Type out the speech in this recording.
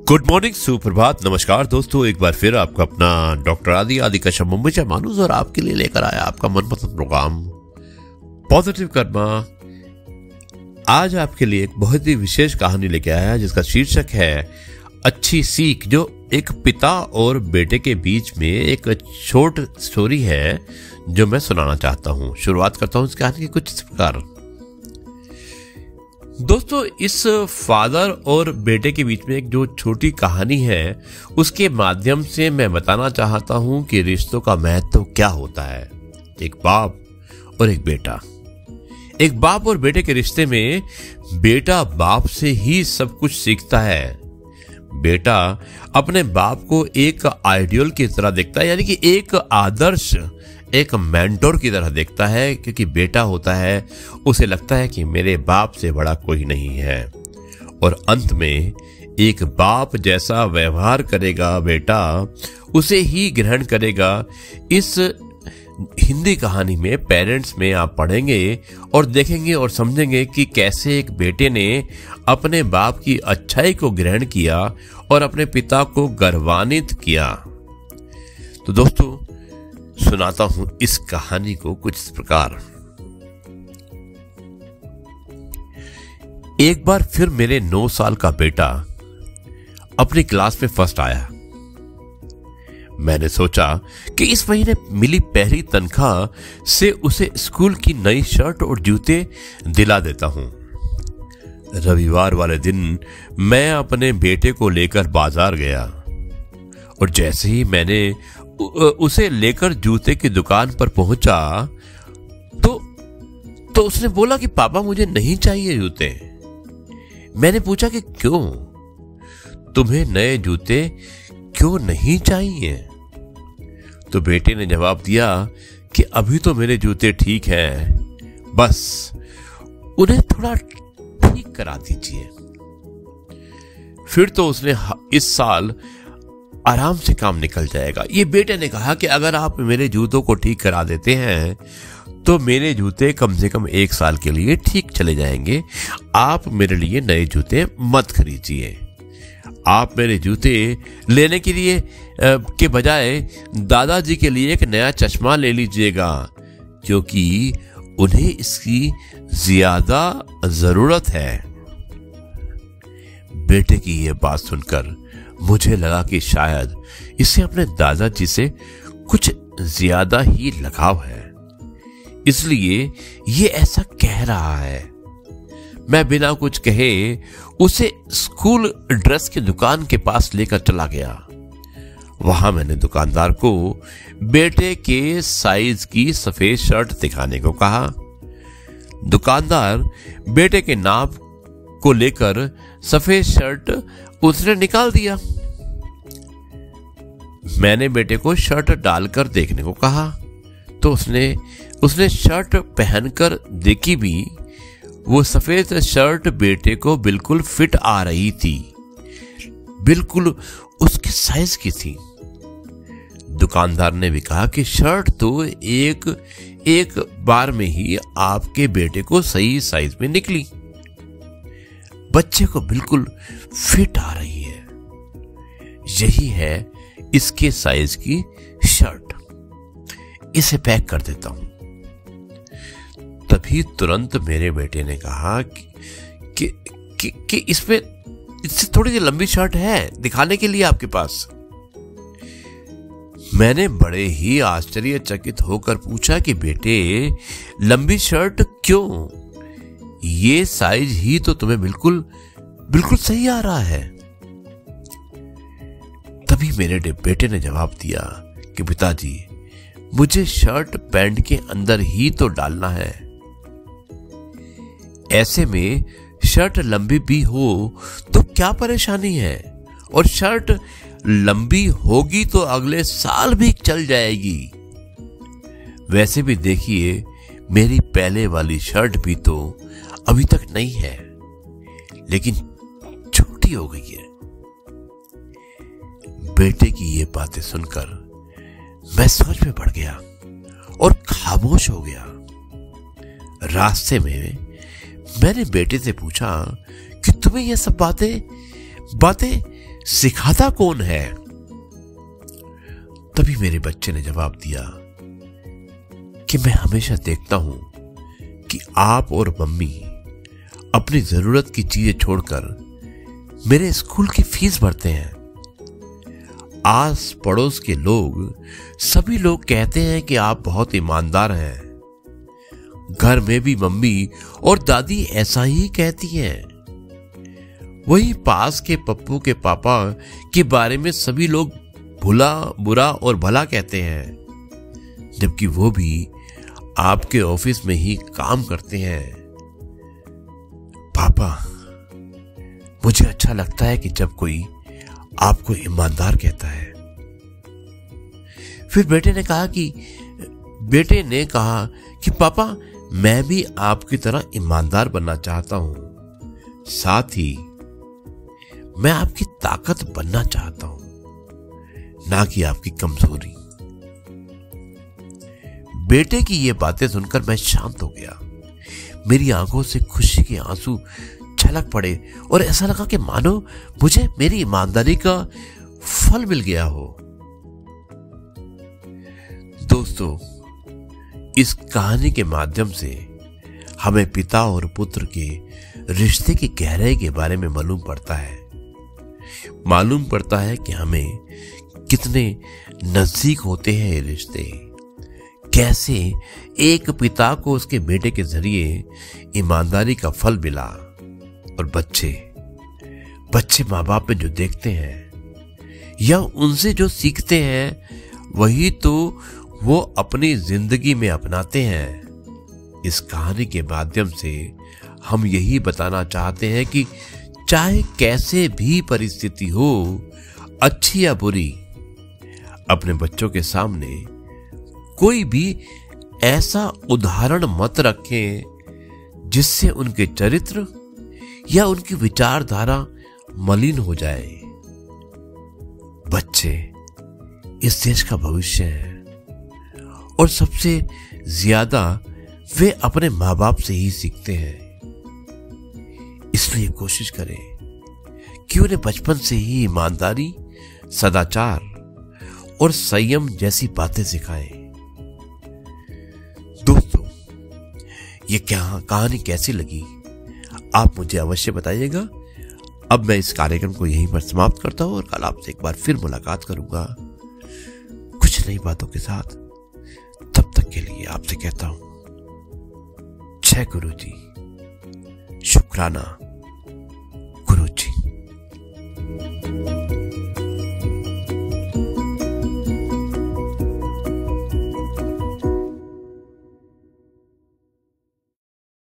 Good morning, सुप्रभात, नमस्कार दोस्तों। एक बार फिर आपका अपना डॉक्टर आदि कश्यप मुंबई से मानुस और आपके लिए लेकर आया आपका मनपसंद प्रोग्राम पॉजिटिव कर्मा। आज आपके लिए एक बहुत ही विशेष कहानी लेके आया है जिसका शीर्षक है अच्छी सीख, जो एक पिता और बेटे के बीच में एक शॉर्ट स्टोरी है जो मैं सुनाना चाहता हूं। शुरुआत करता हूं इस कहानी के कुछ इस प्रकार। दोस्तों, इस फादर और बेटे के बीच में एक जो छोटी कहानी है उसके माध्यम से मैं बताना चाहता हूं कि रिश्तों का महत्व क्या होता है। एक बाप और एक बेटा। एक बाप और बेटे के रिश्ते में बेटा बाप से ही सब कुछ सीखता है। बेटा अपने बाप को एक आइडियल की तरह देखता है, यानी कि एक आदर्श, एक मेंटोर की तरह देखता है, क्योंकि बेटा होता है उसे लगता है कि मेरे बाप से बड़ा कोई नहीं है। और अंत में एक बाप जैसा व्यवहार करेगा बेटा उसे ही ग्रहण करेगा। इस हिंदी कहानी में पेरेंट्स में आप पढ़ेंगे और देखेंगे और समझेंगे कि कैसे एक बेटे ने अपने बाप की अच्छाई को ग्रहण किया और अपने पिता को गर्वान्वित किया। तो दोस्तों, सुनाता हूं इस कहानी को कुछ इस प्रकार। एक बार फिर मेरे 9 साल का बेटा अपनी क्लास में फर्स्ट आया। मैंने सोचा कि इस महीने मिली पहली तनख्वाह से उसे स्कूल की नई शर्ट और जूते दिला देता हूं। रविवार वाले दिन मैं अपने बेटे को लेकर बाजार गया और जैसे ही मैंने उसे लेकर जूते की दुकान पर पहुंचा तो उसने बोला कि पापा मुझे नहीं चाहिए जूते। मैंने पूछा कि क्यों, तुम्हें नए जूते क्यों नहीं चाहिए? तो बेटे ने जवाब दिया कि अभी तो मेरे जूते ठीक हैं, बस उन्हें थोड़ा ठीक करा दीजिए। फिर तो उसने इस साल आराम से काम निकल जाएगा। ये बेटे ने कहा कि अगर आप मेरे जूतों को ठीक करा देते हैं तो मेरे जूते कम से कम 1 साल के लिए ठीक चले जाएंगे। आप मेरे लिए नए जूते मत खरीदिए। आप मेरे जूते लेने के लिए के बजाय दादाजी के लिए एक नया चश्मा ले लीजिएगा, क्योंकि उन्हें इसकी ज्यादा जरूरत है। बेटे की यह बात सुनकर मुझे लगा कि शायद इसे अपने दादाजी से कुछ ज्यादा ही लगाव है, इसलिए ये ऐसा कह रहा है। मैं बिना कुछ कहे उसे स्कूल ड्रेस की दुकान के पास लेकर चला गया। वहां मैंने दुकानदार को बेटे के साइज की सफेद शर्ट दिखाने को कहा। दुकानदार बेटे के नाप को लेकर सफेद शर्ट उसने निकाल दिया। मैंने बेटे को शर्ट डालकर देखने को कहा तो उसने शर्ट पहनकर देखी भी। वो सफेद शर्ट बेटे को बिल्कुल फिट आ रही थी, बिल्कुल उसके साइज की थी। दुकानदार ने भी कहा कि शर्ट तो एक बार में ही आपके बेटे को सही साइज में निकली, बच्चे को बिल्कुल फिट आ रही है। यही है इसके साइज की शर्ट, इसे पैक कर देता हूं। तभी तुरंत मेरे बेटे ने कहा कि इससे थोड़ी सी लंबी शर्ट है दिखाने के लिए आपके पास। मैंने बड़े ही आश्चर्यचकित होकर पूछा कि बेटे, लंबी शर्ट क्यों? ये साइज ही तो तुम्हें बिल्कुल सही आ रहा है। तभी मेरे बेटे ने जवाब दिया कि पिताजी, मुझे शर्ट पैंट के अंदर ही तो डालना है। ऐसे में शर्ट लंबी भी हो तो क्या परेशानी है, और शर्ट लंबी होगी तो अगले साल भी चल जाएगी। वैसे भी देखिए, मेरी पहले वाली शर्ट भी तो अभी तक नहीं है, लेकिन छोटी हो गई है। बेटे की ये बातें सुनकर मैं सोच में पड़ गया और खामोश हो गया। रास्ते में मैंने बेटे से पूछा कि तुम्हें ये सब बातें सिखाता कौन है? तभी मेरे बच्चे ने जवाब दिया कि मैं हमेशा देखता हूं कि आप और मम्मी अपनी जरूरत की चीजें छोड़कर मेरे स्कूल की फीस भरते हैं। आस पड़ोस के लोग, सभी लोग कहते हैं कि आप बहुत ईमानदार हैं। घर में भी मम्मी और दादी ऐसा ही कहती हैं। वही पास के पप्पू के पापा के बारे में सभी लोग भुला, बुरा और भला कहते हैं, जबकि वो भी आपके ऑफिस में ही काम करते हैं। पापा, मुझे अच्छा लगता है कि जब कोई आपको ईमानदार कहता है। फिर बेटे ने कहा कि पापा, मैं भी आपकी तरह ईमानदार बनना चाहता हूं। साथ ही मैं आपकी ताकत बनना चाहता हूं, ना कि आपकी कमजोरी। बेटे की ये बातें सुनकर मैं शांत हो गया। मेरी आंखों से खुशी के आंसू छलक पड़े और ऐसा लगा कि मानो मुझे मेरी ईमानदारी का फल मिल गया हो। दोस्तों, इस कहानी के माध्यम से हमें पिता और पुत्र के रिश्ते की गहराई के बारे में मालूम पड़ता है कि हमें कितने नजदीक होते हैं ये रिश्ते। कैसे एक पिता को उसके बेटे के जरिए ईमानदारी का फल मिला, और बच्चे माँ बाप में जो देखते हैं या उनसे जो सीखते हैं, वही तो वो अपनी जिंदगी में अपनाते हैं। इस कहानी के माध्यम से हम यही बताना चाहते हैं कि चाहे कैसे भी परिस्थिति हो, अच्छी या बुरी, अपने बच्चों के सामने कोई भी ऐसा उदाहरण मत रखें जिससे उनके चरित्र या उनकी विचारधारा मलिन हो जाए। बच्चे इस देश का भविष्य है और सबसे ज्यादा वे अपने माँ बाप से ही सीखते हैं। इसलिए कोशिश करें कि उन्हें बचपन से ही ईमानदारी, सदाचार और संयम जैसी बातें सिखाएं। दोस्तों, ये कहानी कैसी लगी आप मुझे अवश्य बताइएगा। अब मैं इस कार्यक्रम को यहीं पर समाप्त करता हूं और कल आपसे एक बार फिर मुलाकात करूंगा कुछ नई बातों के साथ। तब तक के लिए आपसे कहता हूं जय गुरु जी, शुक्राना।